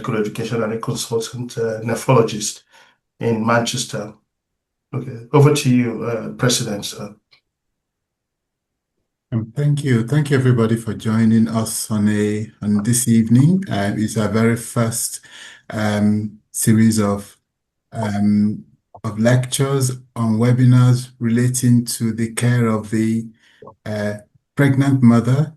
education and a consultant nephrologist in Manchester. Okay, over to you, President. Thank you. Thank you, everybody, for joining us on this evening. It's our very first series of lectures on webinars relating to the care of the pregnant mother,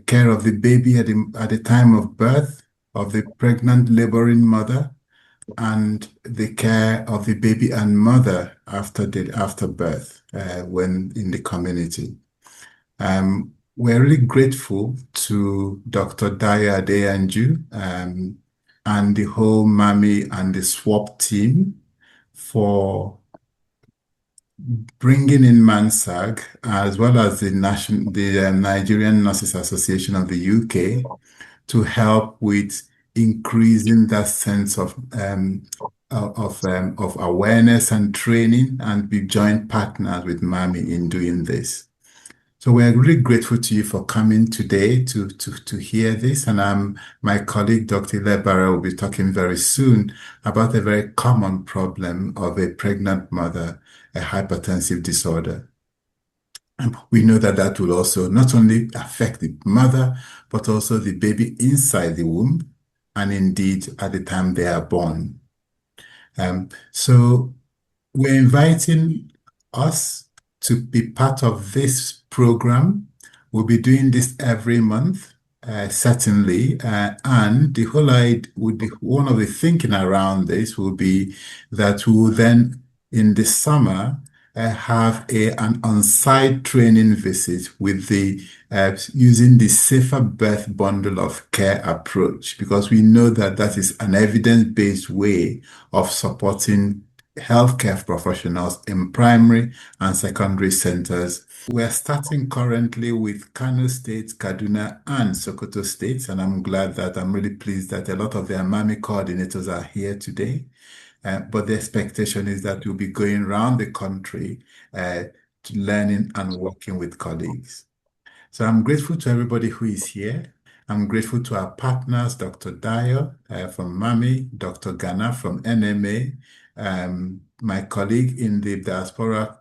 care of the baby at the time of birth, of the pregnant laboring mother, and the care of the baby and mother after birth when in the community. We're really grateful to Dr. Daya Adeyanju and the whole MAMI and the SWAP team for bringing in MANSAG, as well as the Nigerian Nurses Association of the UK, to help with increasing that sense of awareness and training, and be joint partners with MAMI in doing this. So we're really grateful to you for coming today to hear this. And my colleague, Dr. Ilevbare, will be talking very soon about a very common problem of a pregnant mother, a hypertensive disorder. And we know that will also not only affect the mother, but also the baby inside the womb, and indeed at the time they are born. So we're inviting us to be part of this program. We'll be doing this every month, certainly, and the whole idea, one of the thinking around this will be that we will then, in the summer, have an on-site training visit with using the Safer Birth Bundle of Care approach, because we know that is an evidence-based way of supporting healthcare professionals in primary and secondary centers. We're starting currently with Kano State, Kaduna, and Sokoto states, and I'm really pleased that a lot of their MAMI coordinators are here today. But the expectation is that we'll be going around the country learning and working with colleagues. So I'm grateful to everybody who is here. I'm grateful to our partners, Dr. Dayo from MAMI, Dr. Ghana from NMA, my colleague in the Diaspora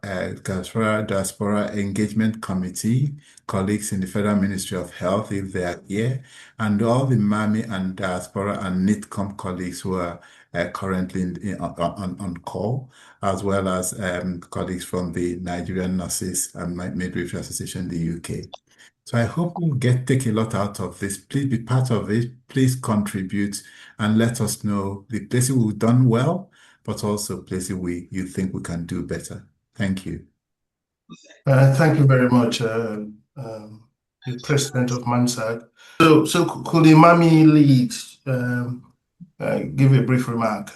Engagement Committee, colleagues in the Federal Ministry of Health, if they are here, and all the MAMI and Diaspora and NIDCOM colleagues who are currently on call, as well as colleagues from the Nigerian Nurses and Midwifery Association in the UK. So I hope we'll take a lot out of this. Please be part of it. Please contribute and let us know the places we've done well, but also places you think we can do better. Thank you. Thank you very much, the President of MANSAG. So could the MAMI lead give a brief remark?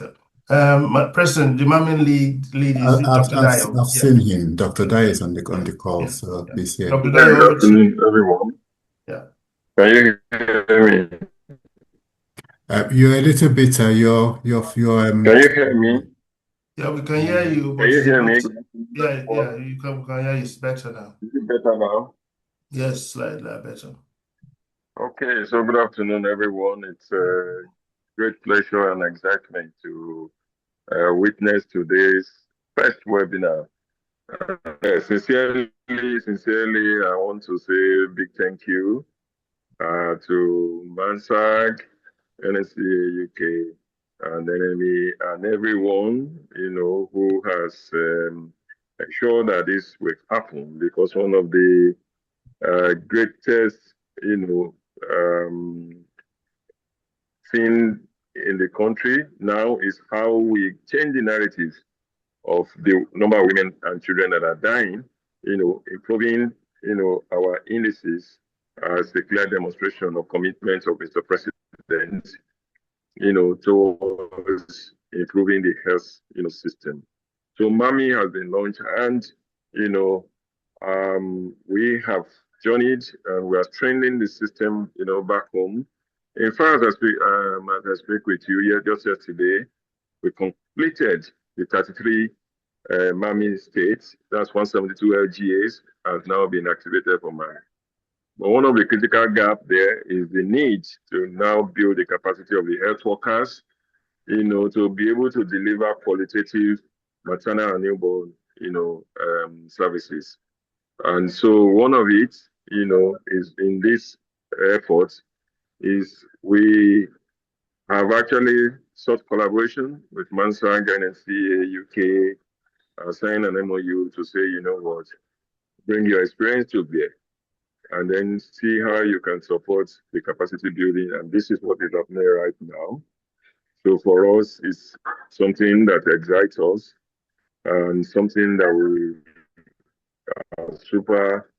President, the MAMI lead is Dr. Dayo. I've seen him. Dr. Dayo is on the call, so he's here. Dr. Dayo, good afternoon, everyone. Yeah. Can you hear me? You're a little bit. Can you hear me? Yeah, we can hear you. Can you hear me? Yeah, we can hear you. It's better now. Is it better now? Yes, slightly better. Okay, so good afternoon, everyone. It's a great pleasure and excitement to witness today's first webinar. Sincerely, I want to say a big thank you to MANSAG, NNCA UK, and NME, and everyone, who has ensured that this will happen, because one of the greatest, thing in the country now is how we change the narratives of the number of women and children that are dying, improving, our indices as a clear demonstration of commitment of Mr. President, towards improving the health, system. So MAMI has been launched, and, we have journeyed and we are training the system, back home. In fact, as I speak with you just yesterday, we completed the 33 MAMI states. That's 172 LGAs have now been activated for MAMI. But one of the critical gaps there is the need to now build the capacity of the health workers, to be able to deliver qualitative maternal and newborn, services. And so one of it, is in this effort is we have actually sought collaboration with MANSAG, NNCA, UK, signed an MOU to say, you know what, bring your experience to bear and then see how you can support the capacity building. And this is what is happening right now. So for us, it's something that excites us and something that we are super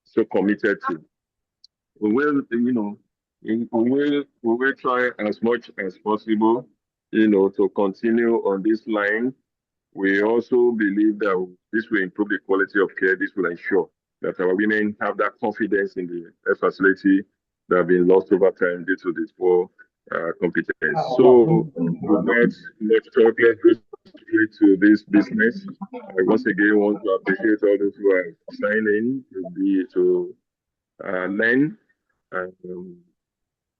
so committed to. We will, we will try as much as possible, to continue on this line. We also believe that this will improve the quality of care. This will ensure that our women have that confidence in the facility that have been lost over time due to this poor competence. So, without much talk, let's go straight to this business. I once again want to appreciate all those who are signing to learn. And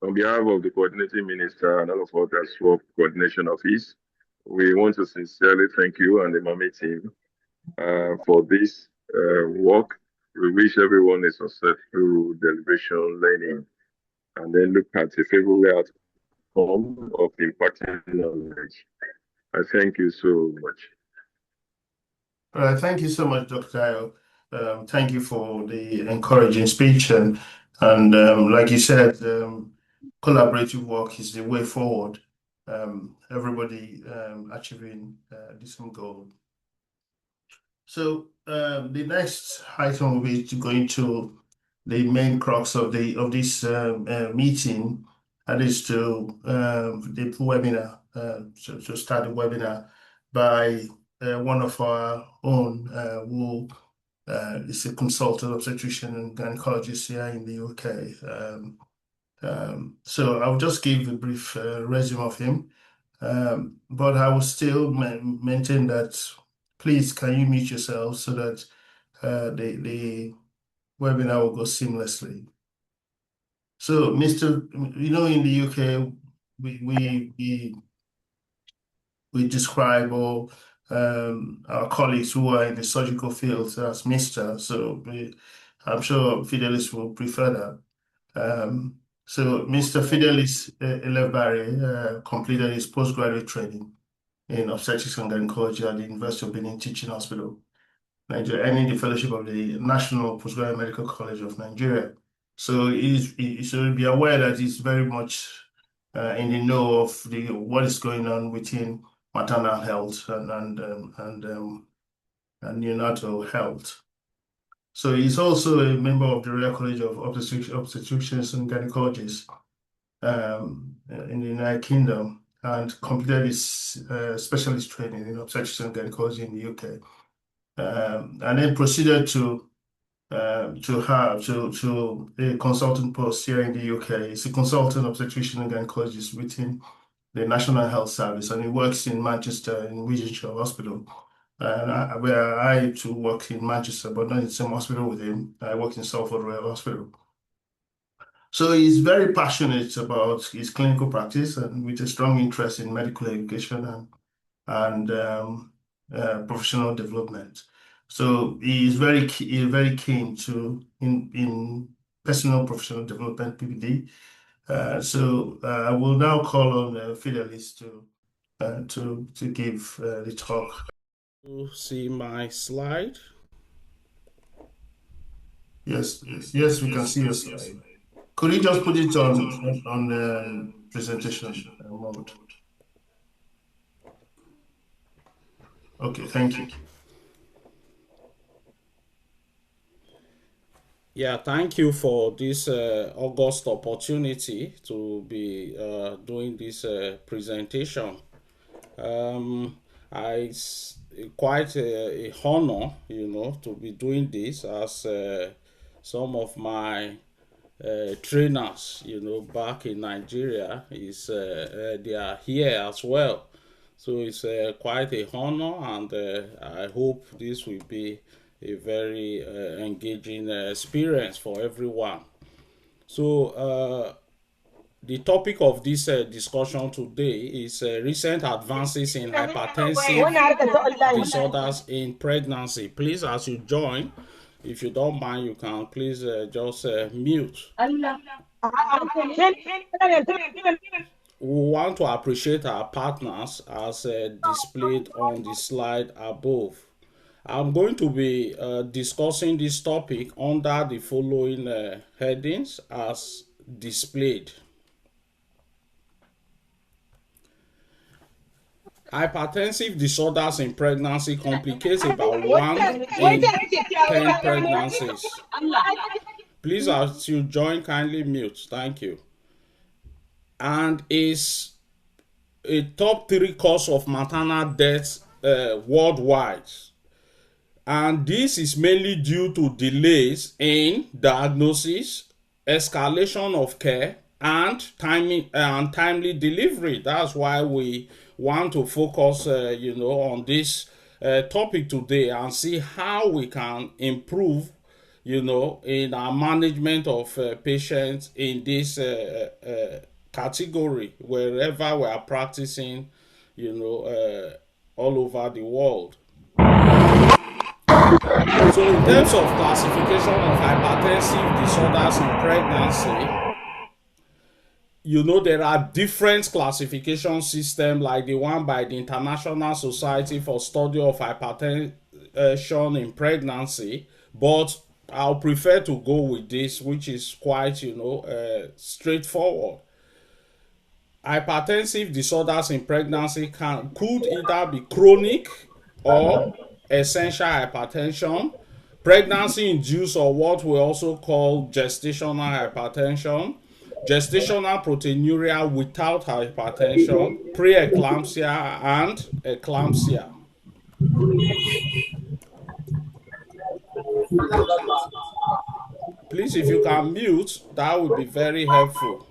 on behalf of the coordinating minister and all of us at SWOP coordination office, we want to sincerely thank you and the MAMI team for this work. We wish everyone a successful deliberation learning and then look at a favorable outcome of impacting knowledge. I thank you so much. Thank you so much, Dr. Ayo. Thank you for the encouraging speech. And like you said, collaborative work is the way forward. Everybody achieving the same goal. So the next item will be to go into the main crux of this meeting, and is to the webinar. To start the webinar by one of our own who is a consultant obstetrician and gynecologist here in the UK. So I'll just give a brief resume of him, but I will still maintain that please can you mute yourself so that the webinar will go seamlessly. So, Mr. In the UK, we describe all our colleagues who are in the surgical field as Mr. So I'm sure Fidelis will prefer that. So Mr. Fidelis Ilevbare completed his postgraduate training in obstetrics and gynecology at the University of Benin Teaching Hospital, Nigeria, earning the fellowship of the National Postgraduate Medical College of Nigeria. So he should be aware that he's very much in the know of what is going on within maternal health and neonatal health. So he's also a member of the Royal College of Obstetricians and Gynecologists in the United Kingdom, and completed his specialist training in obstetrics and gynecology in the UK, and then proceeded to a consultant post here in the UK. He's a consultant obstetrician and gynecologist within the National Health Service, and he works in Manchester in Regentshire Hospital. Where I too work in Manchester, but not in the same hospital with him. I work in Salford Royal Hospital. So he's very passionate about his clinical practice and with a strong interest in medical education and professional development. So he's very keen in personal professional development, PPD. So I will now call on Fidelis to give the talk. You see my slide? Yes, we can see your slide. Could you just put it on the presentation mode? Okay, thank you. Yeah, thank you for this august opportunity to be doing this presentation. It's quite a honor, to be doing this, as some of my trainers, back in Nigeria they are here as well. So it's quite a honor, and I hope this will be a very engaging experience for everyone. So the topic of this discussion today is recent advances in hypertensive disorders in pregnancy. Please, as you join, if you don't mind, you can please just mute. We want to appreciate our partners as displayed on the slide above. I'm going to be discussing this topic under the following headings as displayed. Hypertensive disorders in pregnancy complicates about 1 in 10 pregnancies. Please, as you join, kindly mute. Thank you. And is a top 3 cause of maternal deaths worldwide. And this is mainly due to delays in diagnosis, escalation of care, and timely delivery. That's why we want to focus, on this topic today and see how we can improve, in our management of patients in this category wherever we are practicing, all over the world. So in terms of classification of hypertensive disorders in pregnancy, there are different classification systems like the one by the International Society for Study of Hypertension in Pregnancy, but I'll prefer to go with this, which is quite, straightforward. Hypertensive disorders in pregnancy could either be chronic or essential hypertension, pregnancy-induced or what we also call gestational hypertension, gestational proteinuria without hypertension, preeclampsia, and eclampsia. Please, if you can mute, that would be very helpful.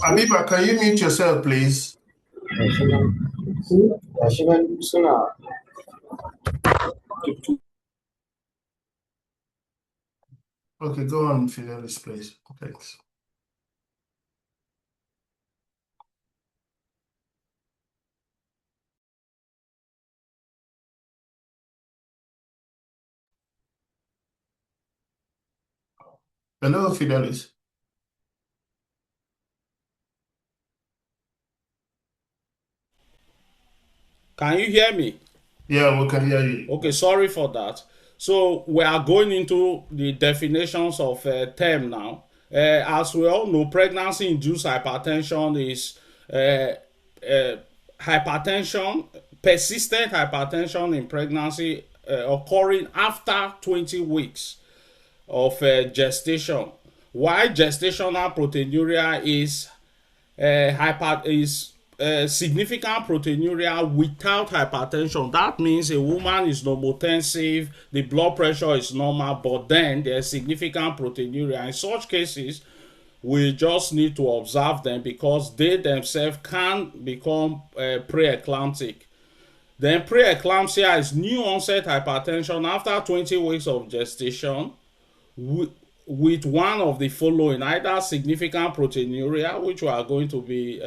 Abiba, can you mute yourself, please? Okay, go on, Fidelis, please. Thanks. Hello, Fidelis. Can you hear me? Yeah, we can hear you. Okay, sorry for that. So we are going into the definitions of term now. As we all know, pregnancy-induced hypertension is hypertension, persistent hypertension in pregnancy occurring after 20 weeks of gestation. While gestational proteinuria is significant proteinuria without hypertension. That means a woman is normotensive, the blood pressure is normal, but then there's significant proteinuria. In such cases, we just need to observe them because they themselves can become preeclamptic. Then preeclampsia is new onset hypertension after 20 weeks of gestation with one of the following: either significant proteinuria, which we are going to be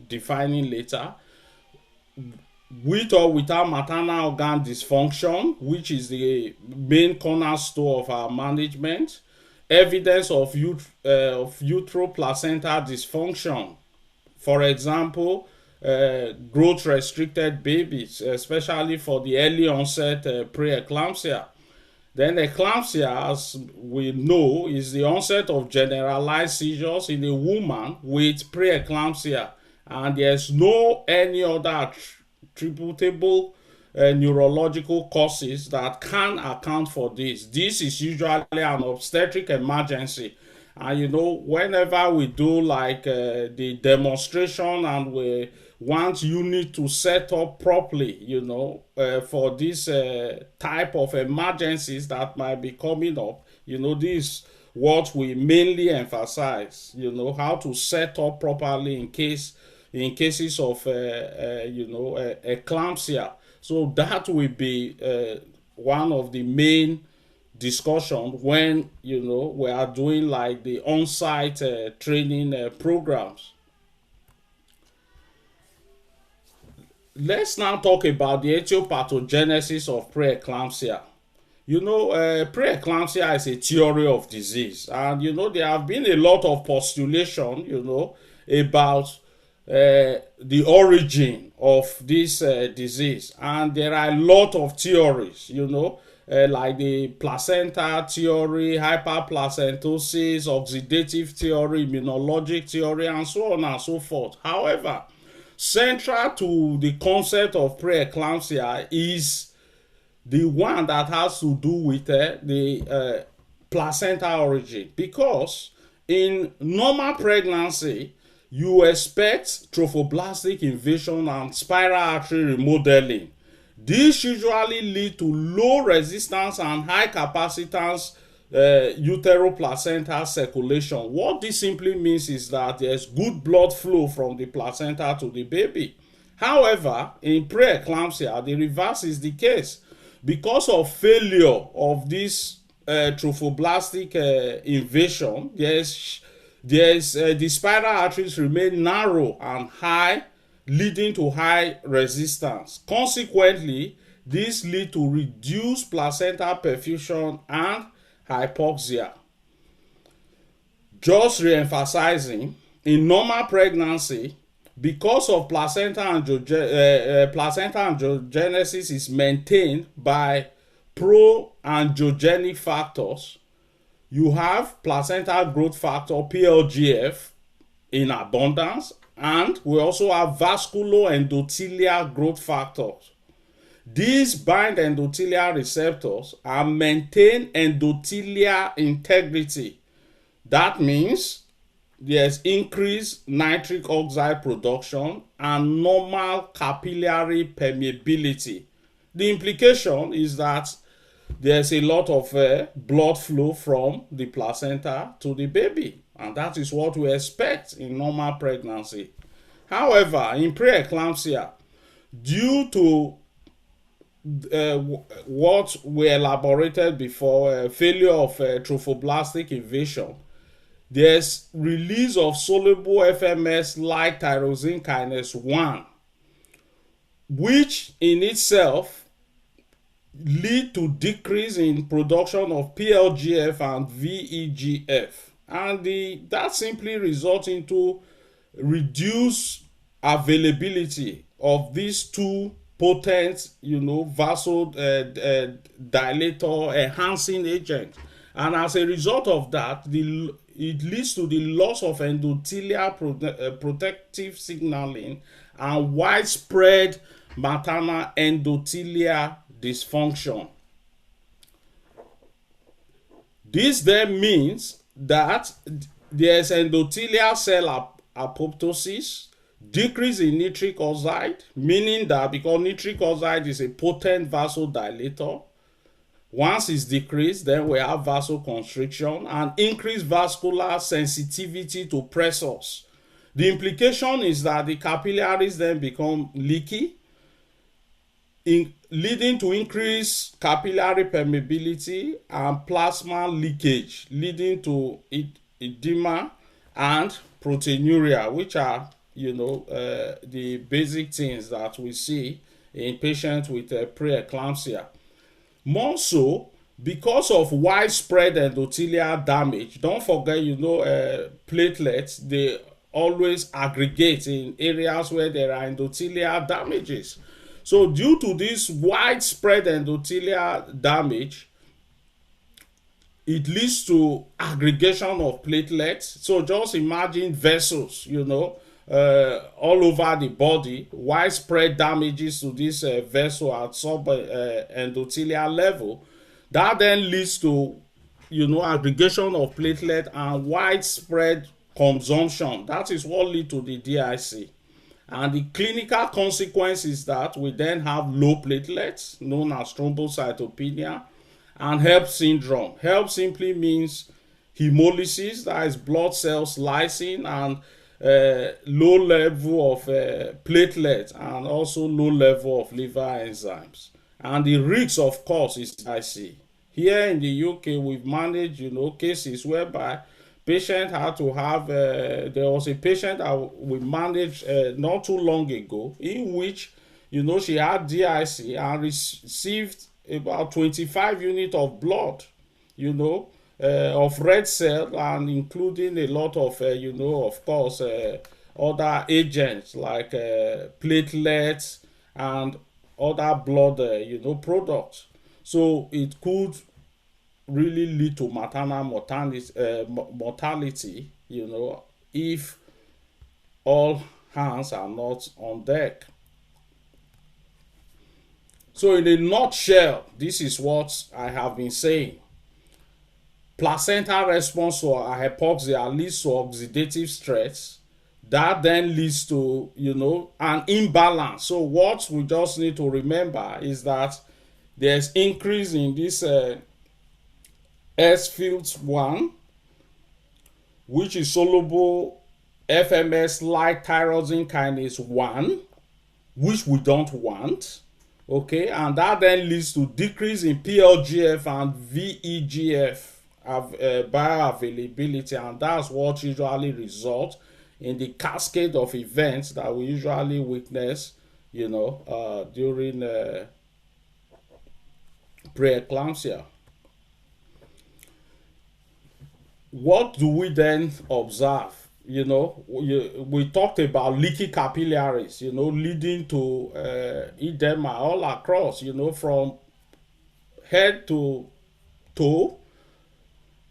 defining later, with or without maternal organ dysfunction, which is the main cornerstone of our management, evidence of uteroplacental dysfunction, for example, growth restricted babies, especially for the early onset preeclampsia. Then eclampsia, as we know, is the onset of generalized seizures in a woman with preeclampsia, and there's no any other attributable neurological causes that can account for this. This is usually an obstetric emergency, and whenever we do like the demonstration and we want unit to set up properly, for this type of emergencies that might be coming up, You know, this is what we mainly emphasize, you know, how to set up properly in cases of eclampsia. So that will be one of the main discussion when, you know, we are doing like the on-site training programs. Let's now talk about the etiopathogenesis of preeclampsia. You know, preeclampsia is a theory of disease, and you know there have been a lot of postulation, you know, about the origin of this disease, and there are a lot of theories, you know, like the placenta theory, hyperplacentosis, oxidative theory, immunologic theory, and so on and so forth. However, central to the concept of preeclampsia is the one that has to do with the placenta origin, because in normal pregnancy you expect trophoblastic invasion and spiral artery remodeling. This usually lead to low resistance and high capacitance uteroplacental circulation. What this simply means is that there's good blood flow from the placenta to the baby. However, in preeclampsia, the reverse is the case. Because of failure of this trophoblastic invasion, the spiral arteries remain narrow and high, leading to high resistance. Consequently, this leads to reduced placental perfusion and hypoxia. Just re-emphasizing, in normal pregnancy, because of placenta angiogenesis is maintained by pro-angiogenic factors, you have placental growth factor PLGF in abundance, and we also have vasculoendothelial growth factors. These bind endothelial receptors and maintain endothelial integrity. That means there's increased nitric oxide production and normal capillary permeability. The implication is that there's a lot of blood flow from the placenta to the baby, and that is what we expect in normal pregnancy. However, in preeclampsia, due to what we elaborated before, failure of trophoblastic invasion, there's release of soluble FMS like tyrosine kinase 1, which in itself lead to decrease in production of PLGF and VEGF, and that simply results into reduced availability of these two potent, you know, vasodilator enhancing agent, and as a result of that, it leads to the loss of endothelial protective signaling and widespread maternal endothelial dysfunction. This then means that there's endothelial cell apoptosis, decrease in nitric oxide, meaning that because nitric oxide is a potent vasodilator, once it's decreased, then we have vasoconstriction and increased vascular sensitivity to pressors. The implication is that the capillaries then become leaky, leading to increased capillary permeability and plasma leakage, leading to edema and proteinuria, which are, you know, the basic things that we see in patients with preeclampsia. More so, because of widespread endothelial damage, don't forget, you know, platelets, they always aggregate in areas where there are endothelial damages. So due to this widespread endothelial damage, it leads to aggregation of platelets. So just imagine vessels, you know, all over the body, widespread damages to this vessel at sub-endothelial level. That then leads to, you know, aggregation of platelet and widespread consumption. That is what leads to the DHII. And the clinical consequence is that we then have low platelets, known as thrombocytopenia, and HELLP syndrome. HELLP simply means hemolysis, that is blood cells lysing, and low level of platelets, and also low level of liver enzymes. And the risk, of course, is DHII. Here in the UK, we've managed, cases whereby patient had to have, there was a patient that we managed not too long ago, in which, she had DHII and received about 25 units of blood, of red cell, and including a lot of, of course, other agents like platelets and other blood, products. So it could really lead to maternal mortality, if all hands are not on deck. So in a nutshell, this is what I have been saying. Placental response to hypoxia leads to oxidative stress. That then leads to, an imbalance. So what we just need to remember is that there's increase in this S-Fields1, which is soluble FMS-like tyrosine kinase 1, which we don't want. Okay, and that then leads to decrease in PLGF and VEGF bioavailability, and that's what usually results in the cascade of events that we usually witness, during preeclampsia. What do we then observe? We talked about leaky capillaries, leading to edema all across, from head to toe.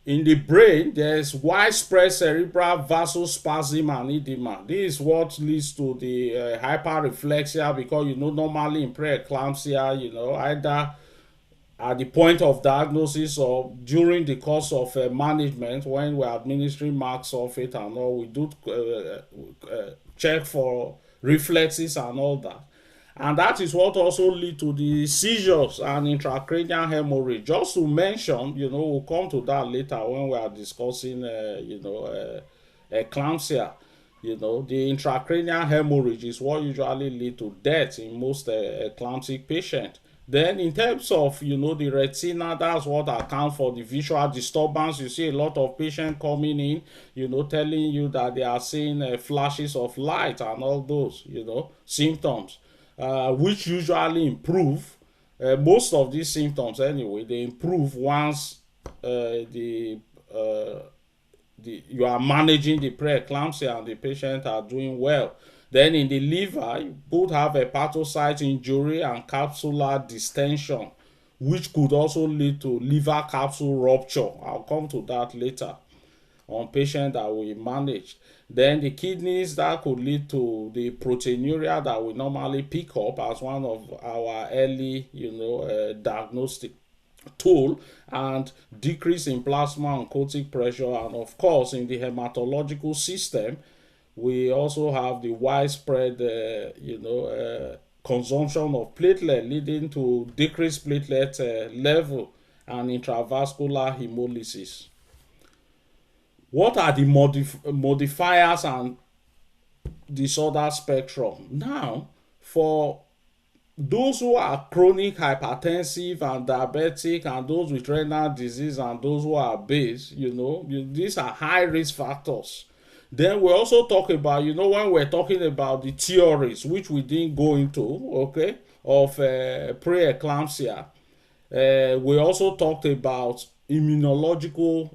In the brain, there's widespread cerebral vasospasm and edema. This is what leads to the hyperreflexia, because, normally in preeclampsia, either at the point of diagnosis or during the course of management, when we're administering MAC sulfate and all, we do check for reflexes and all that. And that is what also leads to the seizures and intracranial hemorrhage. Just to mention, we'll come to that later when we are discussing, eclampsia. The intracranial hemorrhage is what usually leads to death in most eclamptic patients. Then in terms of, the retina, that's what accounts for the visual disturbance. You see a lot of patients coming in, telling you that they are seeing flashes of light and all those, symptoms, which usually improve. Most of these symptoms, anyway, they improve once you are managing the preeclampsia and the patient are doing well. Then in the liver, you both have hepatocyte injury and capsular distension, which could also lead to liver capsule rupture. I'll come to that later on patients that we manage. Then the kidneys, that could lead to the proteinuria that we normally pick up as one of our early, diagnostic tool, and decrease in plasma oncotic pressure. And of course, in the hematological system, we also have the widespread, consumption of platelet, leading to decreased platelet level and intravascular hemolysis. What are the modifiers and disorder spectrum? Now, for those who are chronic hypertensive and diabetic, and those with renal disease, and those who are obese, these are high risk factors. Then we also talk about, when we're talking about the theories, which we didn't go into, okay, of preeclampsia, we also talked about immunological,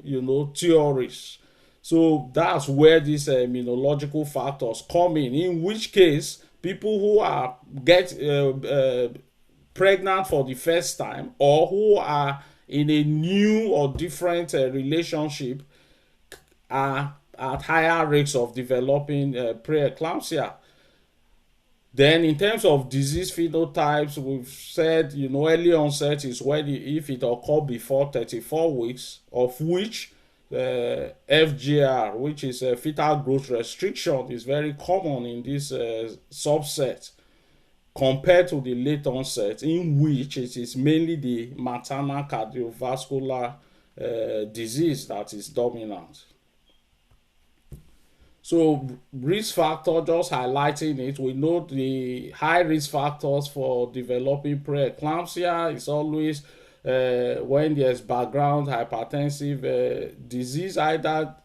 theories. So that's where these immunological factors come in which case people who are pregnant for the first time, or who are in a new or different relationship, are at higher rates of developing preeclampsia. Then in terms of disease phenotypes, we've said, early onset is when if it occurs before 34 weeks, of which FGR, which is a fetal growth restriction, is very common in this subset. compared to the late onset, in which it is mainly the maternal cardiovascular disease that is dominant. So risk factor, just highlighting it, we know the high risk factors for developing preeclampsia is always when there's background hypertensive disease, either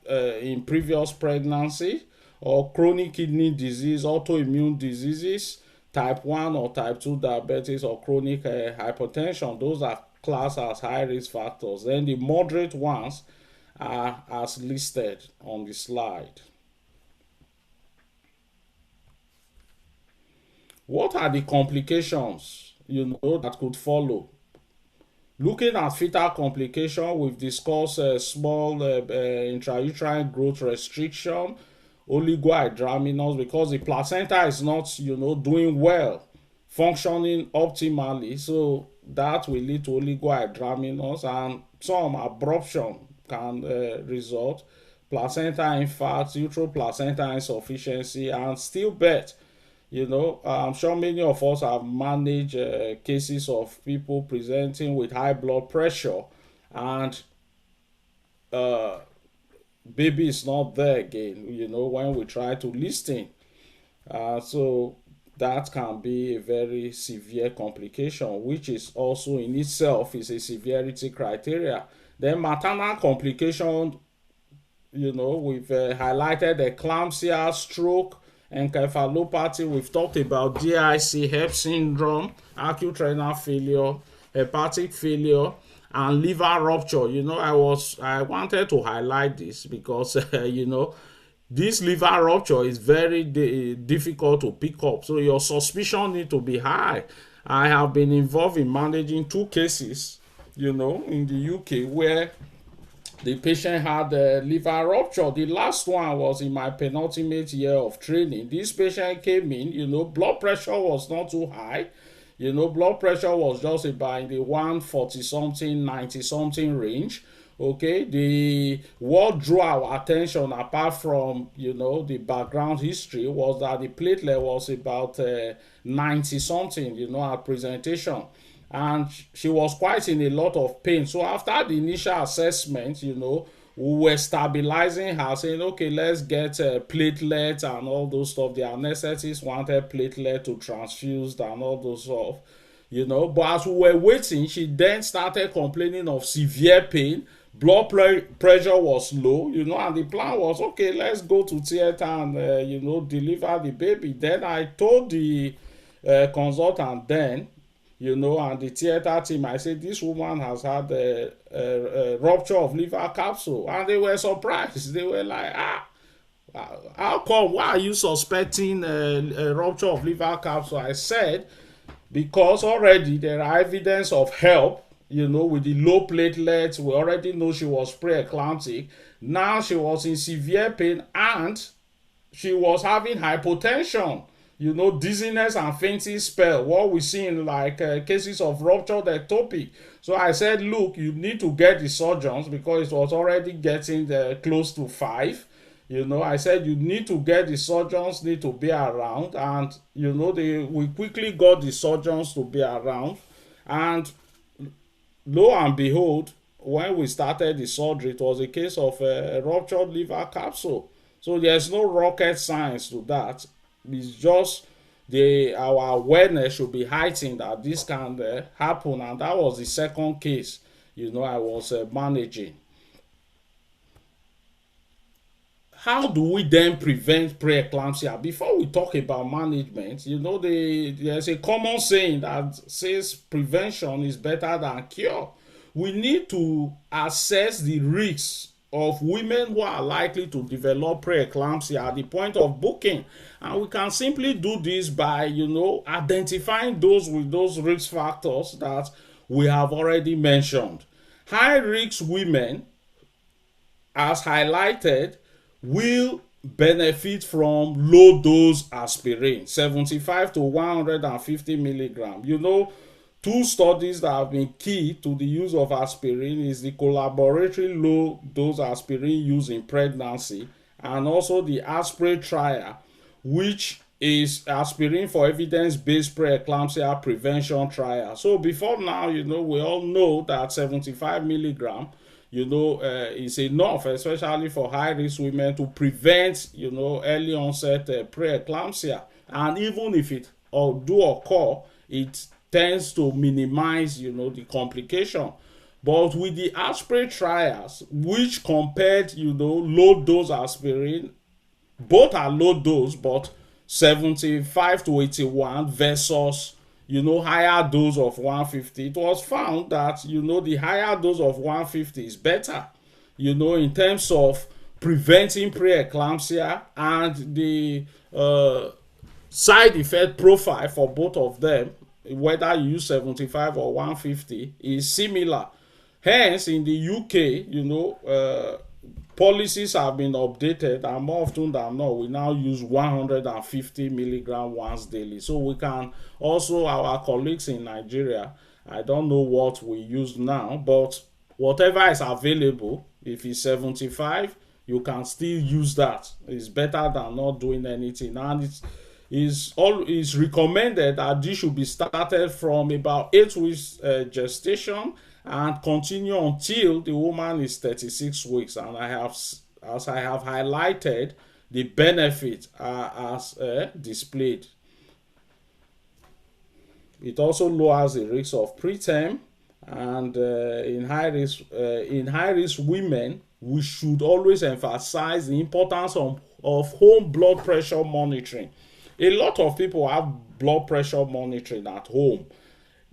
in previous pregnancy, or chronic kidney disease, autoimmune diseases, type 1 or type 2 diabetes, or chronic hypertension. Those are classed as high risk factors. Then the moderate ones are as listed on the slide. What are the complications, that could follow? Looking at fetal complication, we've discussed small intrauterine growth restriction, oligohydramnios, because the placenta is not, doing well, functioning optimally. So that will lead to oligohydramnios, and some abruption can result, placenta infarct, uteroplacental insufficiency, and stillbirth. I'm sure many of us have managed cases of people presenting with high blood pressure, and baby is not there again, when we try to listen. So that can be a very severe complication, which is also in itself is a severity criteria. Then maternal complication, we've highlighted eclampsia, stroke, encephalopathy. We've talked about DHII, HEP syndrome, acute renal failure, hepatic failure, and liver rupture. I wanted to highlight this because this liver rupture is very difficult to pick up, so your suspicion need to be high. I have been involved in managing 2 cases, in the UK, where the patient had a liver rupture. The last one was in my penultimate year of training. This patient came in, blood pressure was not too high. Blood pressure was just about in the 140-something, 90-something range. Okay, what drew our attention, apart from, the background history, was that the platelet was about 90-something, at presentation. And she was quite in a lot of pain. So after the initial assessment, we were stabilizing her, saying, okay, let's get platelets and all those stuff. The anesthetist wanted platelet to transfuse and all those stuff, But as we were waiting, she then started complaining of severe pain. Blood pressure was low, and the plan was, okay, let's go to theater and, deliver the baby. Then I told the consultant then, and the theater team, I said, this woman has had a rupture of liver capsule. And they were surprised. They were like, how come? Why are you suspecting a rupture of liver capsule? I said, because already there are evidence of help, with the low platelets. We already know she was preeclamptic. Now she was in severe pain, and she was having hypotension. Dizziness and fainting spell, what we see in cases of ruptured ectopic. So I said, look, you need to get the surgeons, because it was already getting close to 5. I said, you need to get the surgeons, need to be around. And, we quickly got the surgeons to be around. And lo and behold, when we started the surgery, it was a case of a ruptured liver capsule. So there's no rocket science to that. It's just our awareness should be heightened that this can happen, and that was the second case I was managing. How do we then prevent preeclampsia? Before we talk about management, there's a common saying that says prevention is better than cure. We need to assess the risks of women who are likely to develop preeclampsia at the point of booking. And we can simply do this by, identifying those with those risk factors that we have already mentioned. High risk women, as highlighted, will benefit from low dose aspirin, 75 to 150 milligrams. 2 studies that have been key to the use of aspirin is the collaboratory low dose aspirin used in pregnancy, and also the aspirate trial, which is aspirin for evidence-based preeclampsia prevention trial. So before now, we all know that 75 milligram, is enough, especially for high-risk women, to prevent, early onset preeclampsia. And even if it do occur, it tends to minimize, the complication. But with the aspirin trials, which compared, low dose aspirin, both are low dose, but 75 to 81 versus, higher dose of 150, it was found that, the higher dose of 150 is better, in terms of preventing preeclampsia, and the side effect profile for both of them, whether you use 75 or 150, is similar. Hence, in the UK, policies have been updated, and more often than not, we now use 150 milligram once daily. So we can also, our colleagues in Nigeria, I don't know what we use now, but whatever is available, if it's 75, you can still use that. It's better than not doing anything. And it's recommended that this should be started from about 8 weeks gestation and continue until the woman is 36 weeks. And as I have highlighted, the benefits are as displayed. It also lowers the risk of preterm, and in high risk women, we should always emphasize the importance of home blood pressure monitoring. A lot of people have blood pressure monitoring at home.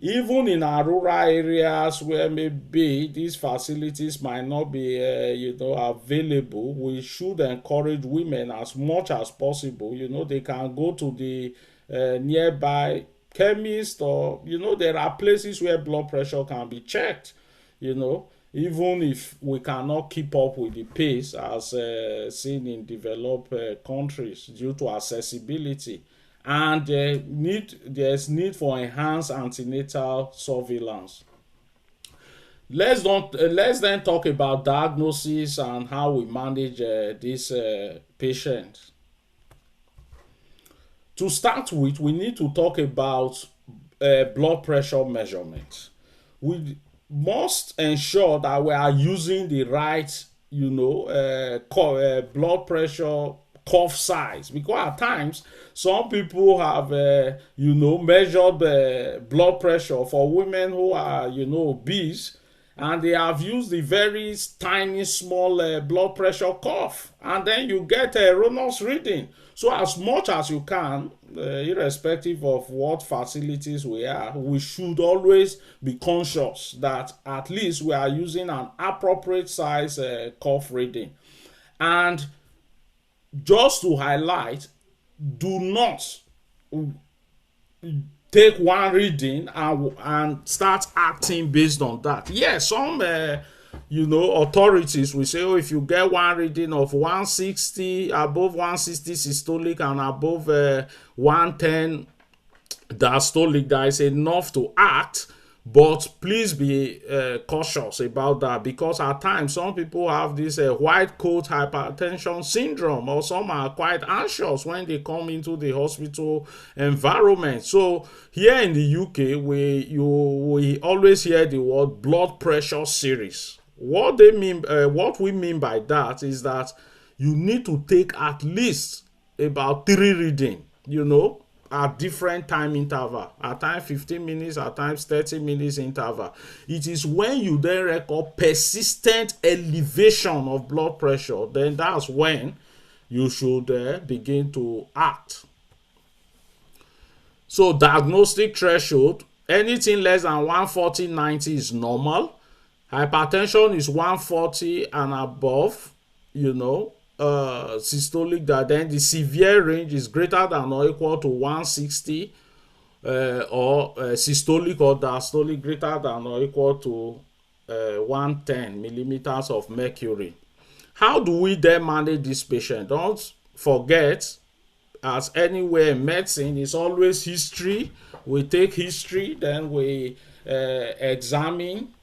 Even in our rural areas where maybe these facilities might not be available, we should encourage women as much as possible. They can go to the nearby chemist, or there are places where blood pressure can be checked, even if we cannot keep up with the pace as seen in developed countries due to accessibility. And there's need for enhanced antenatal surveillance. Let's then talk about diagnosis and how we manage this patient. To start with, we need to talk about blood pressure measurement. We must ensure that we are using the right, blood pressure cuff size, because at times some people have measured blood pressure for women who are obese, and they have used the very tiny small blood pressure cuff, and then you get a erroneous reading. So as much as you can, irrespective of what facilities we are, we should always be conscious that at least we are using an appropriate size cuff reading. And just to highlight, do not take one reading and start acting based on that. Yes, some authorities will say, if you get one reading of 160, above 160 systolic and above 110 diastolic, that is enough to act. But please be cautious about that, because at times some people have this white coat hypertension syndrome, or some are quite anxious when they come into the hospital environment. So here in the UK, we always hear the word blood pressure series. What we mean by that is that you need to take at least about 3 readings, at different time interval, at times 15 minutes, at times 30 minutes interval. It is when you then record persistent elevation of blood pressure, then that's when you should begin to act. So diagnostic threshold, anything less than 140/90 is normal. Hypertension is 140 and above, systolic, that then the severe range is greater than or equal to 160, or systolic or diastolic greater than or equal to 110 millimeters of mercury. How do we then manage this patient? Don't forget, as anywhere in medicine, it's always history. We take history, then we examine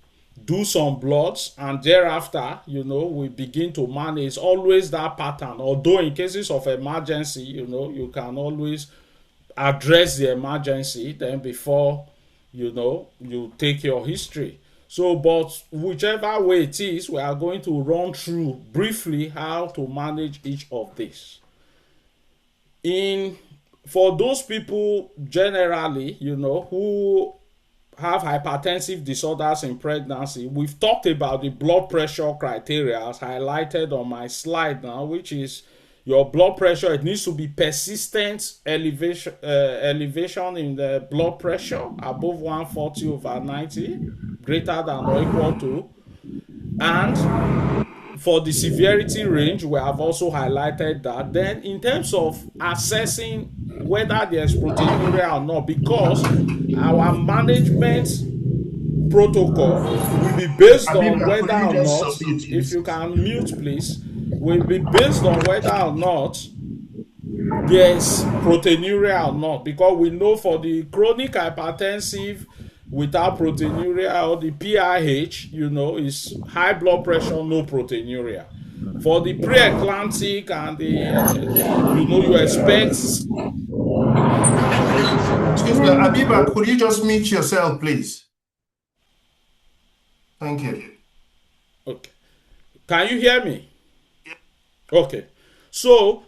do some bloods, and thereafter, we begin to manage. It's always that pattern. Although in cases of emergency, you can always address the emergency then before, you take your history. So, but whichever way it is, we are going to run through briefly how to manage each of these. For those people generally, who have hypertensive disorders in pregnancy, we've talked about the blood pressure criteria as highlighted on my slide now, which is your blood pressure. It needs to be persistent elevation in the blood pressure above 140/90, greater than or equal to. And for the severity range, we have also highlighted that. Then in terms of assessing whether there's proteinuria or not, because our management protocol will be based on whether or not, if you can mute please, will be based on whether or not there's proteinuria or not, because we know for the chronic hypertensive without proteinuria, or the PIH, is high blood pressure, no proteinuria. For the preeclamptic and the, you expect. Excuse me, Abiba, could you just mute yourself, please? Thank you. Okay. Can you hear me? Okay. So,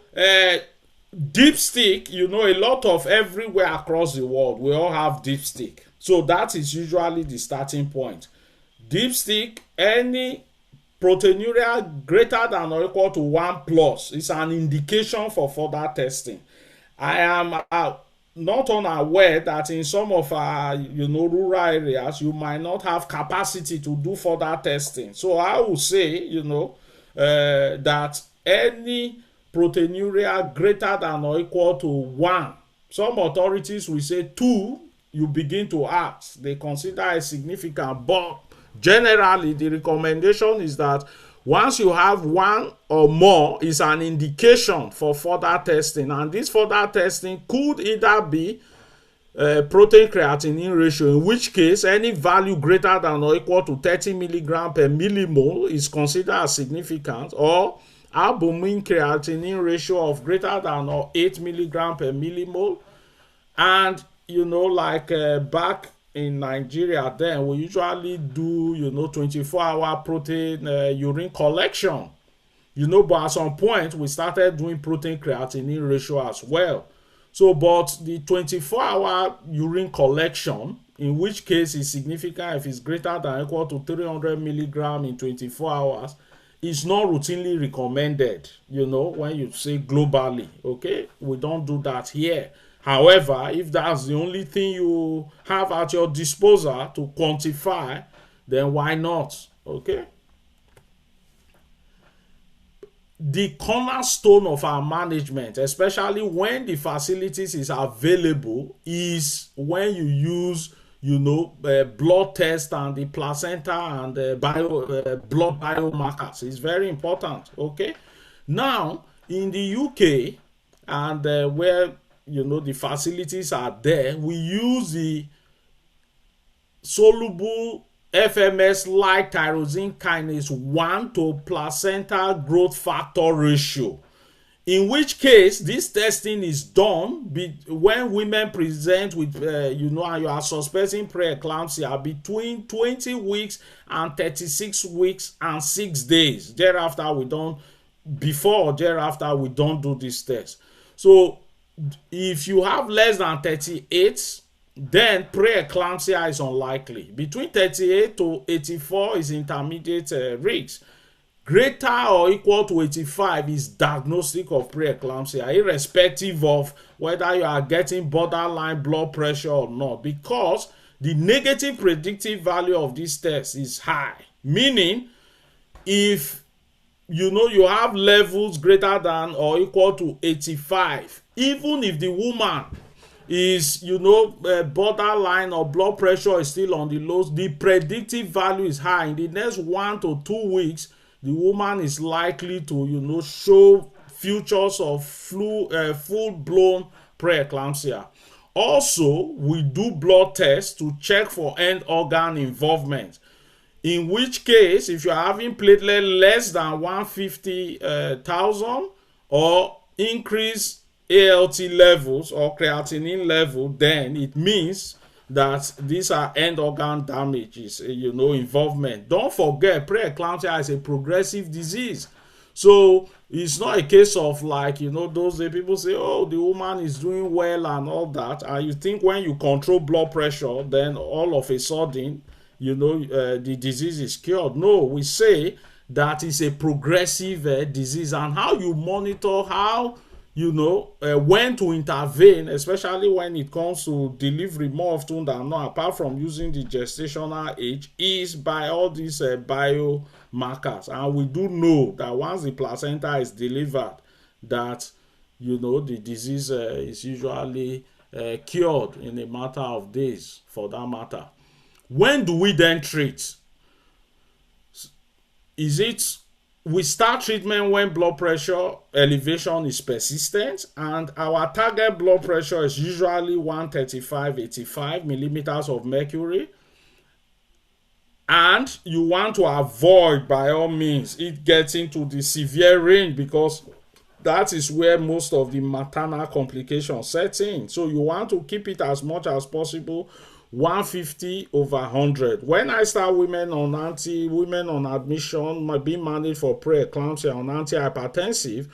dipstick, a lot of everywhere across the world, we all have dipstick. So that is usually the starting point. Dipstick, any proteinuria greater than or equal to 1+ is an indication for further testing. I am not unaware that in some of our, rural areas, you might not have capacity to do further testing. So I would say, that any proteinuria greater than or equal to 1, some authorities will say 2, you begin to ask. They consider it significant, but generally the recommendation is that once you have 1 or more, is an indication for further testing, and this further testing could either be protein creatinine ratio, in which case any value greater than or equal to 30 milligram per millimole is considered as significant, or albumin creatinine ratio of greater than or 8 milligram per millimole. And back in Nigeria, then we usually do 24-hour protein urine collection, but at some point we started doing protein creatinine ratio as well. So, but the 24-hour urine collection, in which case is significant if it's greater than or equal to 300 milligram in 24 hours, is not routinely recommended, when you say globally. Okay, we don't do that here. However, if that's the only thing you have at your disposal to quantify, then why not? Okay. The cornerstone of our management, especially when the facilities is available, is when you use, blood test and the placenta and blood biomarkers. It's very important. Okay. Now, in the UK and where the facilities are there, we use the soluble FMS-like tyrosine kinase 1 to placenta growth factor ratio, in which case this testing is done when women present with and you are suspecting preeclampsia between 20 weeks and 36 weeks and 6 days. Thereafter we don't do this test. So if you have less than 38, then preeclampsia is unlikely. Between 38 to 84 is intermediate risk. Greater or equal to 85 is diagnostic of preeclampsia, irrespective of whether you are getting borderline blood pressure or not, because the negative predictive value of this test is high. Meaning, if you have levels greater than or equal to 85, even if the woman is borderline or blood pressure is still on the lows, the predictive value is high. In the next 1 to 2 weeks, the woman is likely to show features of full-blown preeclampsia. Also, we do blood tests to check for end organ involvement. in which case, if you're having platelet less than 150,000 or increase ALT levels or creatinine level, then it means that these are end organ damages, involvement. Don't forget, preeclampsia is a progressive disease. So it's not a case of like, those people say, oh, the woman is doing well and all that. And you think when you control blood pressure, then all of a sudden, the disease is cured. No, we say that it's a progressive disease, and how you monitor, how when to intervene, especially when it comes to delivery more often than not, apart from using the gestational age, is by all these biomarkers. And we do know that once the placenta is delivered, that the disease is usually cured in a matter of days, for that matter. When do we then treat? Is it we start treatment when blood pressure elevation is persistent, and our target blood pressure is usually 135/85 millimeters of mercury, and you want to avoid, by all means, it getting to the severe range, because that is where most of the maternal complications set in. So you want to keep it as much as possible 150/100. When I start women on admission being managed for preeclampsia on antihypertensive,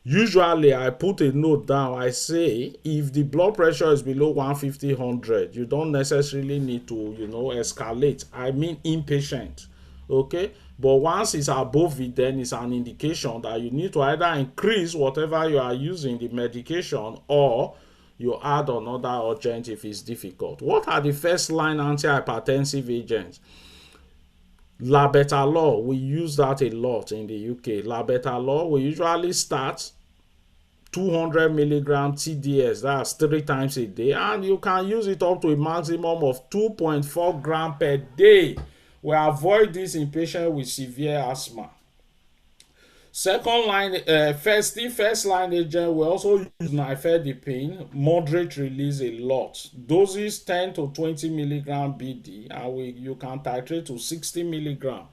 usually I put a note down. I say if the blood pressure is below 150/100, you don't necessarily need to escalate. I mean inpatient, okay? But once it's above it, then it's an indication that you need to either increase whatever you are using, the medication, or you add another agent if it's difficult. What are the first line antihypertensive agents? Labetalol, we use that a lot in the UK. Labetalol, we usually start 200 milligram TDS, that's 3 times a day, and you can use it up to a maximum of 2.4 grams per day. We avoid this in patients with severe asthma. Second line, first line agent, we also use nifedipine, moderate release a lot. Doses 10 to 20 milligram BD, and you can titrate to 60 milligram.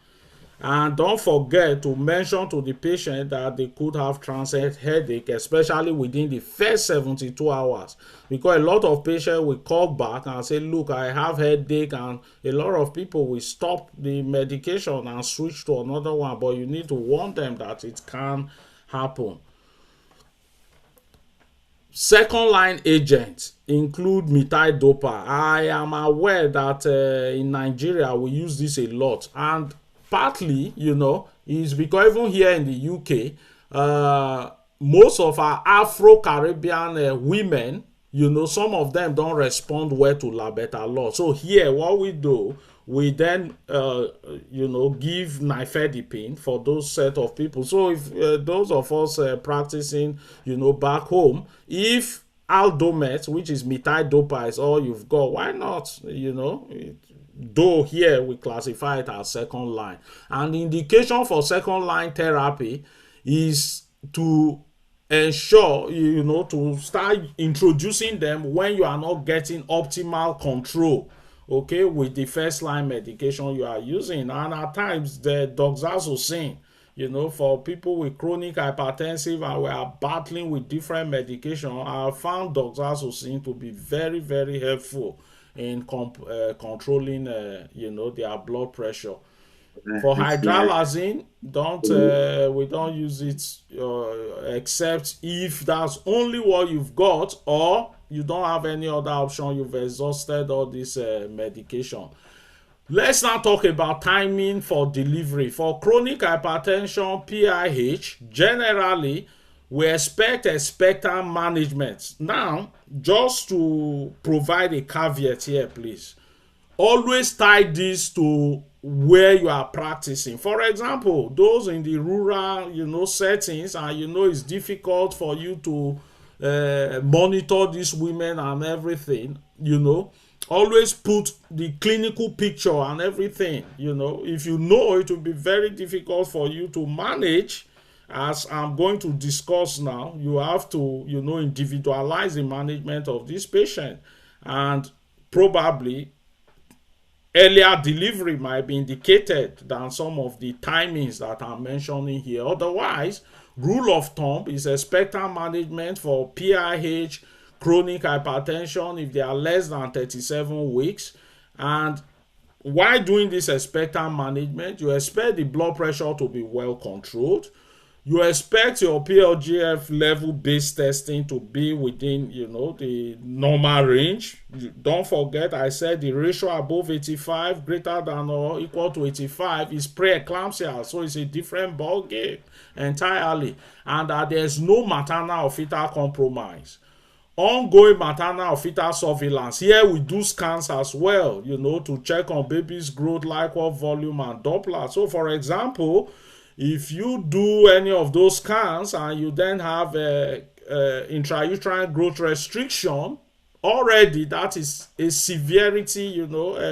And don't forget to mention to the patient that they could have transient headache, especially within the first 72 hours. Because a lot of patients will call back and say, look, I have headache, and a lot of people will stop the medication and switch to another one. But you need to warn them that it can happen. Second line agents include methyldopa. I am aware that in Nigeria we use this a lot, and partly, is because even here in the UK, most of our Afro-Caribbean women, some of them don't respond well to labetalol. So here, what we do, we then, give nifedipine for those set of people. So if those of us practicing, back home, if Aldomet, which is methyldopa, is all you've got, why not, though here we classify it as second line. And the indication for second line therapy is to ensure, to start introducing them when you are not getting optimal control, okay, with the first line medication you are using. And at times the doxazocine, for people with chronic hypertensive and we are battling with different medication, I found doxazocine to be very, very helpful in controlling, their blood pressure. For hydralazine, we don't use it except if that's only what you've got, or you don't have any other option, you've exhausted all this medication. Let's now talk about timing for delivery. For chronic hypertension, PIH, generally, we expect expectant management. Now, just to provide a caveat here, please, always tie this to where you are practicing. For example, those in the rural, settings, and it's difficult for you to monitor these women and everything, always put the clinical picture and everything. If it will be very difficult for you to manage, as I'm going to discuss now, you have to, individualize the management of this patient and probably earlier delivery might be indicated than some of the timings that I'm mentioning here. Otherwise, rule of thumb is expectant management for PIH, chronic hypertension, if they are less than 37 weeks. And while doing this expectant management, you expect the blood pressure to be well controlled. You expect your PLGF level based testing to be within, the normal range. Don't forget, I said the ratio above 85, greater than or equal to 85 is preeclampsia, so it's a different ball game entirely. And that there's no maternal or fetal compromise. Ongoing maternal or fetal surveillance. Here we do scans as well, to check on baby's growth, liquid volume, and Doppler. So, for example, if you do any of those scans and you then have intrauterine growth restriction, already that is a severity,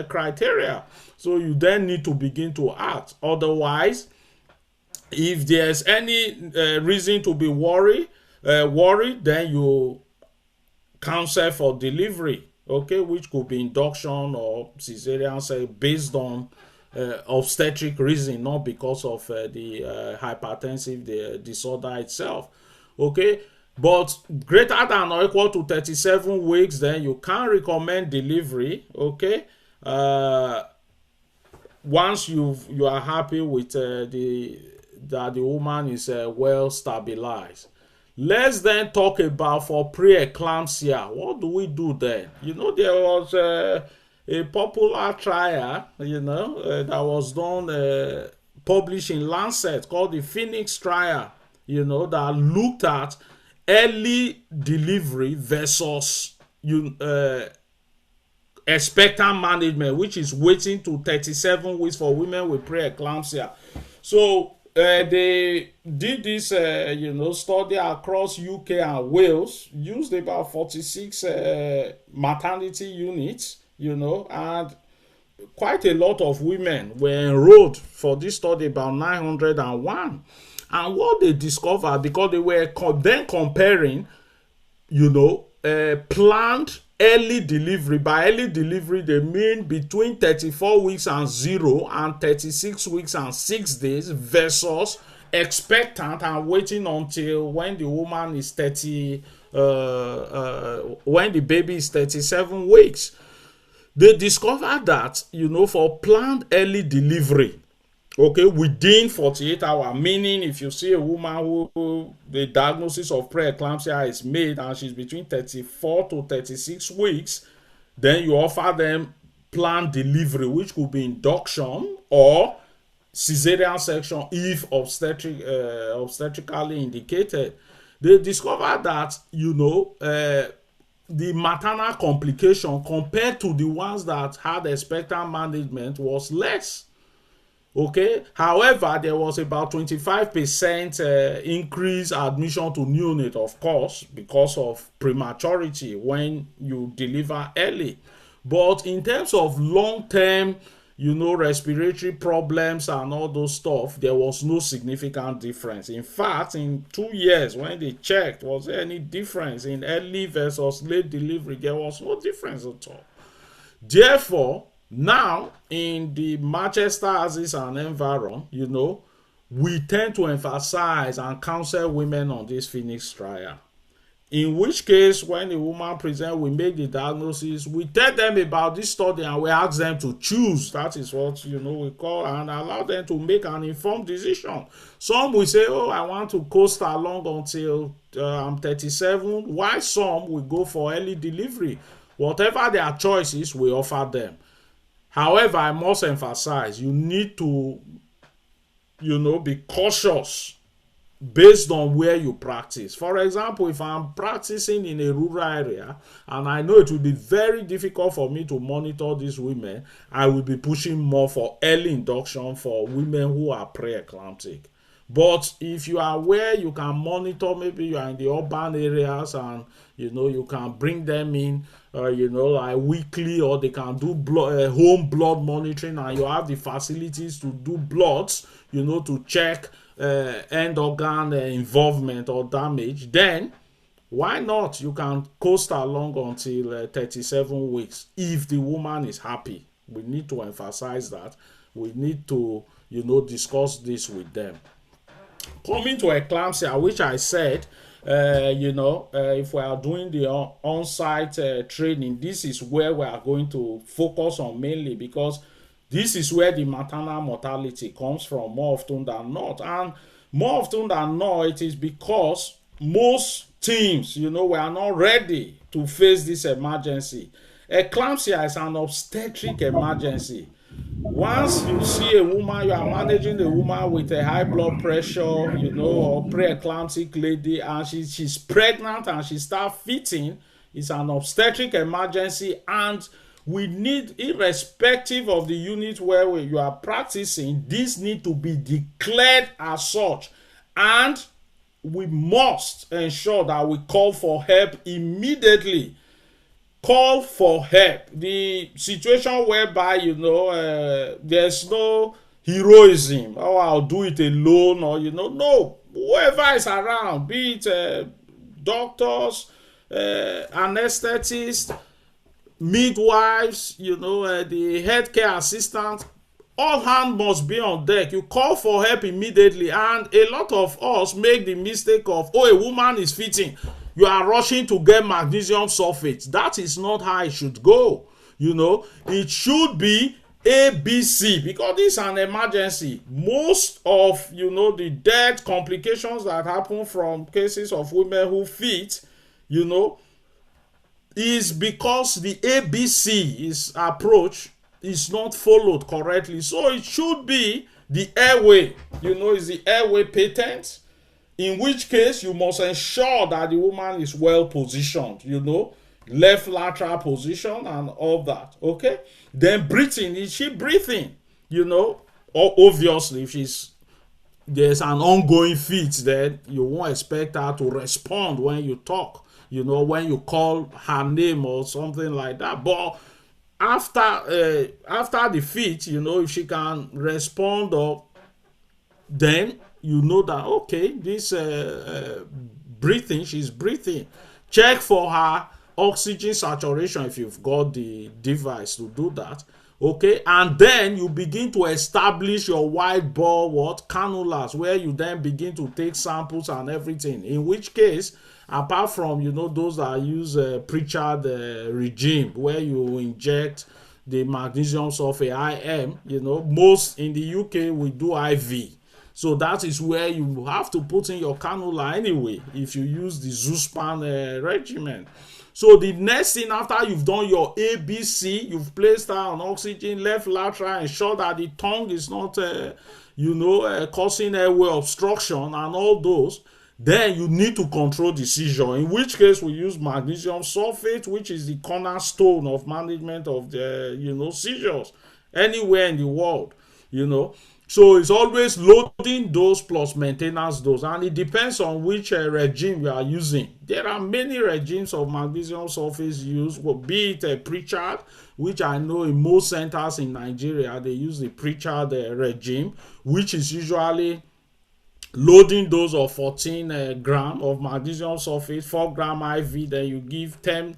criteria. So you then need to begin to act. Otherwise, if there's any reason to be worried, then you counsel for delivery, okay, which could be induction or cesarean, say, based on obstetric reason, not because of the hypertensive disorder itself, okay. But greater than or equal to 37 weeks, then you can recommend delivery, okay, once you are happy with that the woman is well stabilized. Let's then talk about for preeclampsia. What do we do then? There was a popular trial, that was done, published in Lancet, called the Phoenix trial, that looked at early delivery versus expectant management, which is waiting to 37 weeks for women with preeclampsia. So they did this, study across UK and Wales, used about 46 maternity units, and quite a lot of women were enrolled for this study, about 901. And what they discovered, because they were then comparing, planned early delivery. By early delivery, they mean between 34 weeks and 0 and 36 weeks and 6 days versus expectant and waiting until when the woman is when the baby is 37 weeks. They discovered that, for planned early delivery, okay, within 48 hours, meaning if you see a woman who the diagnosis of preeclampsia is made and she's between 34 to 36 weeks, then you offer them planned delivery, which could be induction or cesarean section if obstetrically indicated. They discovered that, the maternal complication compared to the ones that had expectant management was less. Okay. However, there was about 25% increase admission to neonate, of course, because of prematurity when you deliver early. But in terms of long-term, respiratory problems and all those stuff, there was no significant difference. In fact, in 2 years, when they checked, was there any difference in early versus late delivery? There was no difference at all. Therefore, now, in the Manchester Axis and Environ, we tend to emphasize and counsel women on this Phoenix trial. In which case, when a woman presents, we make the diagnosis, we tell them about this study and we ask them to choose. That is what, we call, and allow them to make an informed decision. Some will say, oh, I want to coast along until I'm 37, while some will go for early delivery. Whatever their choice is, we offer them. However, I must emphasize, you need to, be cautious based on where you practice. For example, if I'm practicing in a rural area and I know it will be very difficult for me to monitor these women, I will be pushing more for early induction for women who are preeclamptic. But if you are where you can monitor, maybe you are in the urban areas and you can bring them in, like weekly, or they can do home blood monitoring, and you have the facilities to do bloods, to check end organ involvement or damage, then why not? You can coast along until 37 weeks if the woman is happy We need to emphasize that. We need to, you know, discuss this with them. Coming to eclampsia, which I said, you know, if we are doing the on-site training, this is where we are going to focus on mainly, because this is where the maternal mortality comes from more often than not. And more often than not, it is because most teams, you know, we are not ready to face this emergency. Eclampsia is an obstetric emergency. Once you see a woman, you are managing a woman with a high blood pressure, you know, or pre-eclamptic lady, and she's pregnant and she starts fitting, it's an obstetric emergency, and we need, irrespective of the unit where you are practicing, this need to be declared as such, and we must ensure that we call for help immediately. Call for help. The situation whereby, you know, there's no heroism, oh, I'll do it alone, or, you know, no, whoever is around, be it doctors, anesthetists, midwives, you know, the healthcare assistants, all hands must be on deck. You call for help immediately, and a lot of us make the mistake of, oh, a woman is fitting, you are rushing to get magnesium sulfate. That is not how it should go. You know, it should be ABC, because this is an emergency. Most of, you know, the death complications that happen from cases of women who fit, you know, is because the ABC approach is not followed correctly. So it should be the airway, you know, is the airway patent, in which case you must ensure that the woman is well positioned, you know, left lateral position and all that, okay? Then breathing, is she breathing, you know? Obviously, if there's an ongoing fit, then you won't expect her to respond when you talk, you know, when you call her name or something like that. But after the fit, you know, if she can respond, or then you know that, okay, this breathing, she's breathing. Check for her oxygen saturation if you've got the device to do that, okay? And then you begin to establish your wide bore cannulas, where you then begin to take samples and everything, in which case, apart from, you know, those that use Pritchard regime, where you inject the magnesium sulfate IM, you know, most in the UK we do IV. So that is where you have to put in your cannula anyway, if you use the Zuspan regimen. So the next thing, after you've done your ABC, you've placed her on oxygen, left lateral, ensure that the tongue is not, causing airway obstruction and all those. Then you need to control the seizure, in which case we use magnesium sulfate, which is the cornerstone of management of the, you know, seizures anywhere in the world, you know. So it's always loading dose plus maintenance dose, and it depends on which regime you are using. There are many regimes of magnesium sulfate used, be it a Pritchard, which I know in most centers in Nigeria, they use the Pritchard regime, which is usually loading dose of 14 gram of magnesium sulfate, 4 gram IV, then you give 10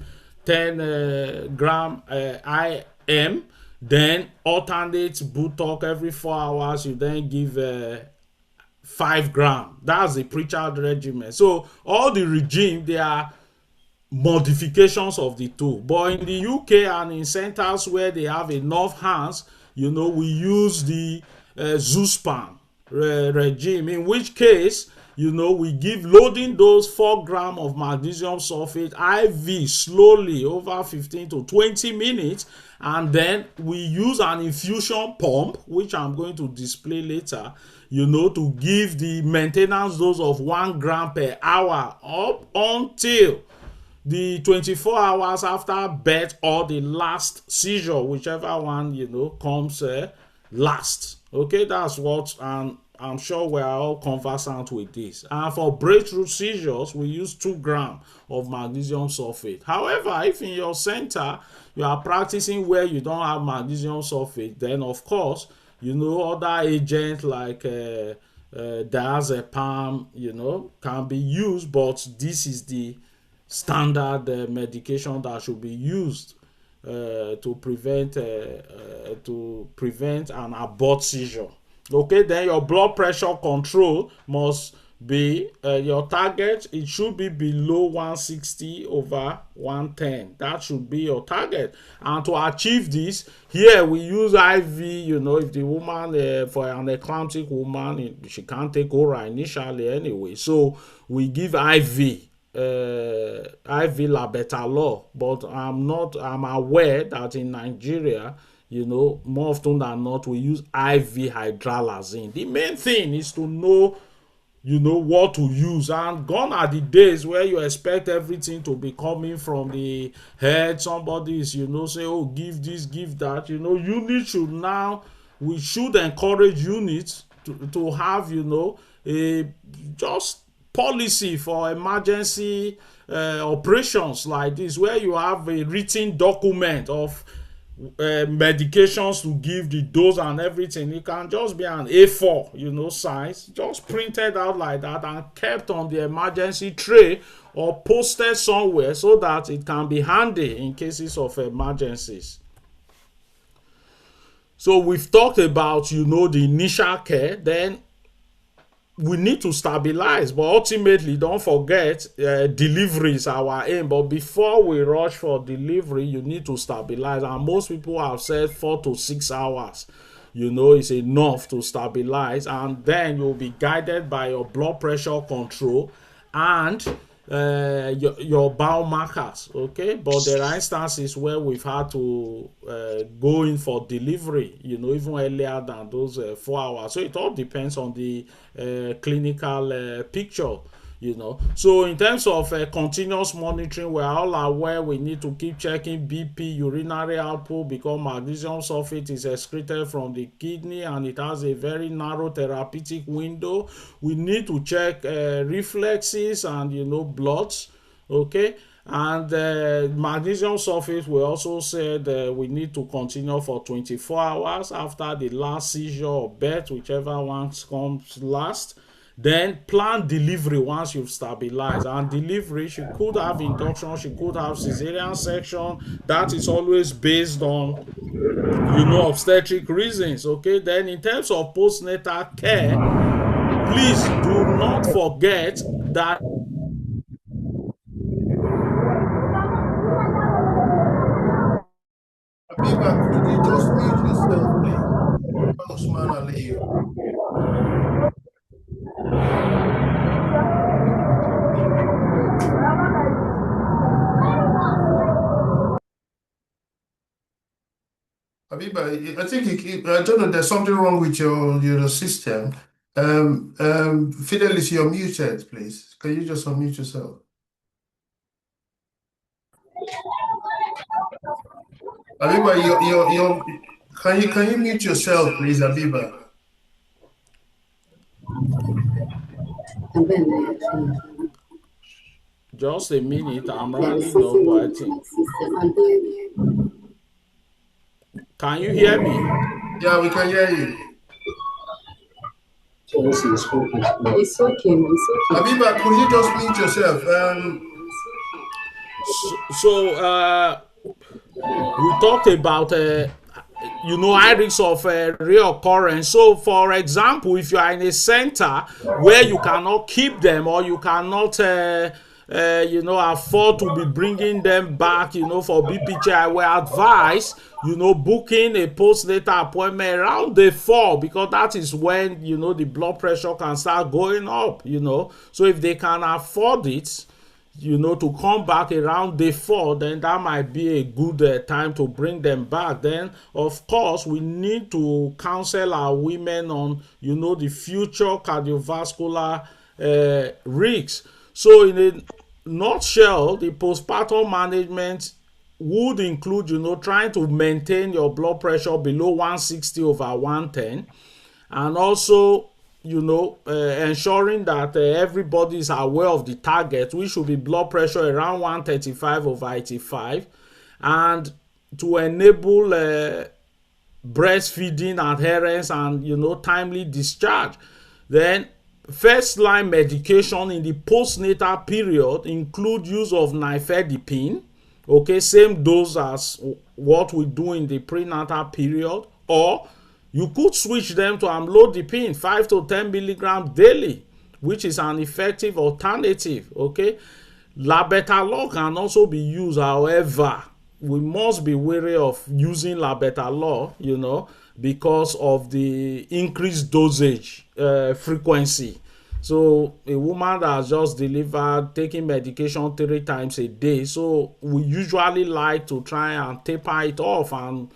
gram IM, then alternate Butok every 4 hours, you then give 5 gram. That's the Pritchard regimen. So all the regime, they are modifications of the two. But in the UK and in centers where they have enough hands, you know, we use the Zuspan regime, in which case, you know, we give loading dose 4 gram of magnesium sulfate IV slowly over 15 to 20 minutes, and then we use an infusion pump, which I'm going to display later, you know, to give the maintenance dose of 1 gram per hour up until the 24 hours after birth or the last seizure, whichever one, you know, comes last. Okay, that's what, and I'm sure we are all conversant with this. And for breakthrough seizures, we use 2 grams of magnesium sulfate. However, if in your center you are practicing where you don't have magnesium sulfate, then of course, you know, other agents like diazepam, you know, can be used, but this is the standard medication that should be used to prevent an abort seizure. Okay, then your blood pressure control must be your target. It should be below 160/110. That should be your target. And to achieve this, here we use IV. You know, if the woman for an eclamptic woman, she can't take oral initially anyway, so we give IV. IV labetalol, but I'm aware that in Nigeria, you know, more often than not, we use IV hydralazine. The main thing is to know, you know, what to use. And gone are the days where you expect everything to be coming from the head. Somebody is, you know, say, oh, give this, give that. You know, we should encourage units to have, you know, a just policy for emergency operations like this, where you have a written document of medications to give, the dose and everything. It can just be an A4, you know, size, just printed out like that and kept on the emergency tray or posted somewhere so that it can be handy in cases of emergencies. So we've talked about, you know, the initial care. Then we need to stabilize, but ultimately, don't forget, delivery is our aim. But before we rush for delivery, you need to stabilize. And most people have said 4 to 6 hours, you know, is enough to stabilize. And then you'll be guided by your blood pressure control and your biomarkers, okay? But there are instances where we've had to go in for delivery, you know, even earlier than those 4 hours. So it all depends on the clinical picture, you know. So in terms of continuous monitoring, we're all aware we need to keep checking BP, urinary output, because magnesium sulfate is excreted from the kidney and it has a very narrow therapeutic window. We need to check reflexes and, you know, bloods, okay. And magnesium sulfate, we also said we need to continue for 24 hours after the last seizure or birth, whichever one comes last. Then plan delivery once you've stabilized. And delivery, she could have induction, she could have cesarean section. That is always based on, you know, obstetric reasons, okay? Then in terms of postnatal care, please do not forget that Abiba, could you just mute yourself, please? Osman Ali. Abiba, I think I don't know, there's something wrong with your system. Fidelis, you're muted, please. Can you just unmute yourself? Abiba, can you mute yourself, please, Abiba? Just a minute, I'm running over, I think. Can you hear me? Yeah, we can hear you. It's okay. Abiba, could you just mute yourself? We talked about you know, high risk of reoccurrence. So for example, if you are in a center where you cannot keep them or you cannot you know, afford to be bringing them back, you know, for BPHI, we advise, you know, booking a postnatal appointment around day 4, because that is when, you know, the blood pressure can start going up, you know. So if they can afford it, you know, to come back around day 4, then that might be a good time to bring them back. Then, of course, we need to counsel our women on, you know, the future cardiovascular risks. So in a nutshell, the postpartum management would include, you know, trying to maintain your blood pressure below 160/110, and also, you know, ensuring that everybody is aware of the target, which should be blood pressure around 135/85, and to enable breastfeeding adherence and, you know, timely discharge. Then first line medication in the postnatal period include use of nifedipine, Okay, same dose as what we do in the prenatal period, or you could switch them to amlodipine 5 to 10 milligrams daily, which is an effective alternative. Okay, labetalol can also be used. However, we must be wary of using labetalol, because of the increased dosage frequency. So a woman that has just delivered taking medication 3 times a day, so we usually like to try and taper it off and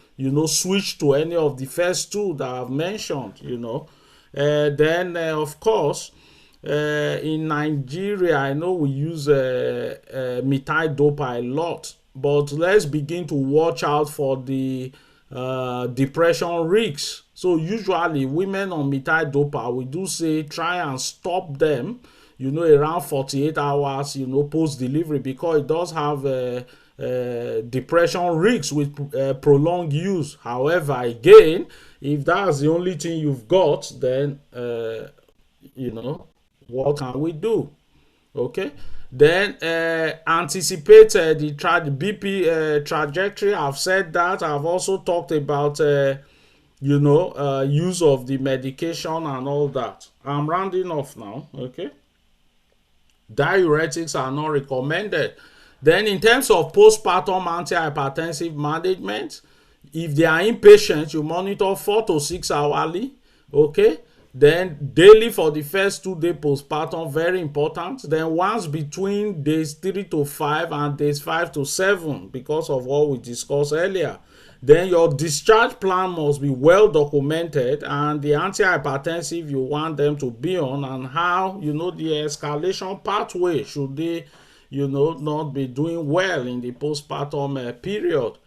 switch to any of the first 2 that I've mentioned. Then of course, in Nigeria, I know we use methyldopa a lot, but let's begin to watch out for the depression risks. So usually women on methyldopa, we do say try and stop them, around 48 hours, post delivery, because it does have depression risks with prolonged use. However, again, if that's the only thing you've got, then what can we do? Okay, then anticipate the BP trajectory. I've said that. I've also talked about use of the medication and all that. I'm rounding off now. Okay, diuretics are not recommended. Then in terms of postpartum antihypertensive management, if they are inpatient, you monitor 4 to 6 hourly. Okay, then daily for the first 2 days postpartum, very important. Then once between days 3 to 5 and days 5 to 7, because of what we discussed earlier. Then your discharge plan must be well documented, and the antihypertensive you want them to be on, and how the escalation pathway should they not be doing well in the postpartum period.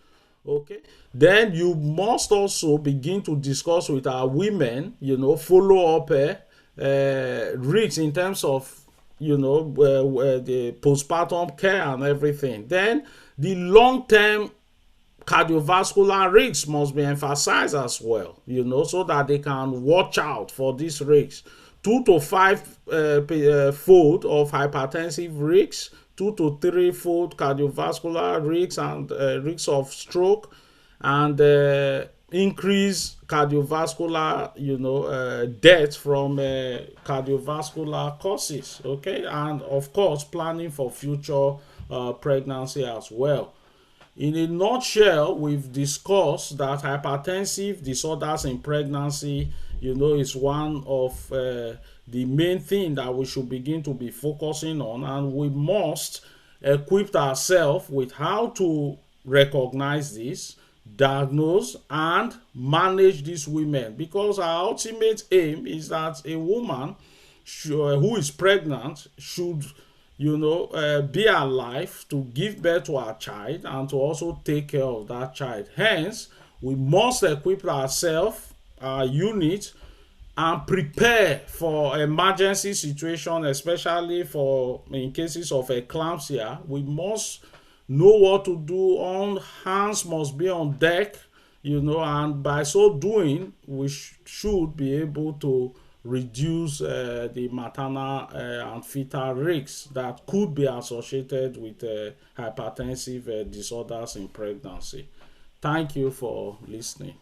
Okay, then you must also begin to discuss with our women, follow up risks in terms of the postpartum care and everything. Then the long-term cardiovascular risks must be emphasized as well, so that they can watch out for these risks. 2 to 5 fold of hypertensive risks, 2 to 3 fold cardiovascular risks and risks of stroke, and increased cardiovascular death from cardiovascular causes. Okay, and of course planning for future pregnancy as well. In a nutshell, we've discussed that hypertensive disorders in pregnancy, is one of the main thing that we should begin to be focusing on, and we must equip ourselves with how to recognize this, diagnose, and manage these women, because our ultimate aim is that a woman who is pregnant should be alive to give birth to our child and to also take care of that child. Hence, we must equip ourselves, our unit, and prepare for emergency situation, especially in cases of eclampsia. We must know what to do. All hands must be on deck, and by so doing, we should be able to reduce the maternal and fetal risks that could be associated with hypertensive disorders in pregnancy. Thank you for listening.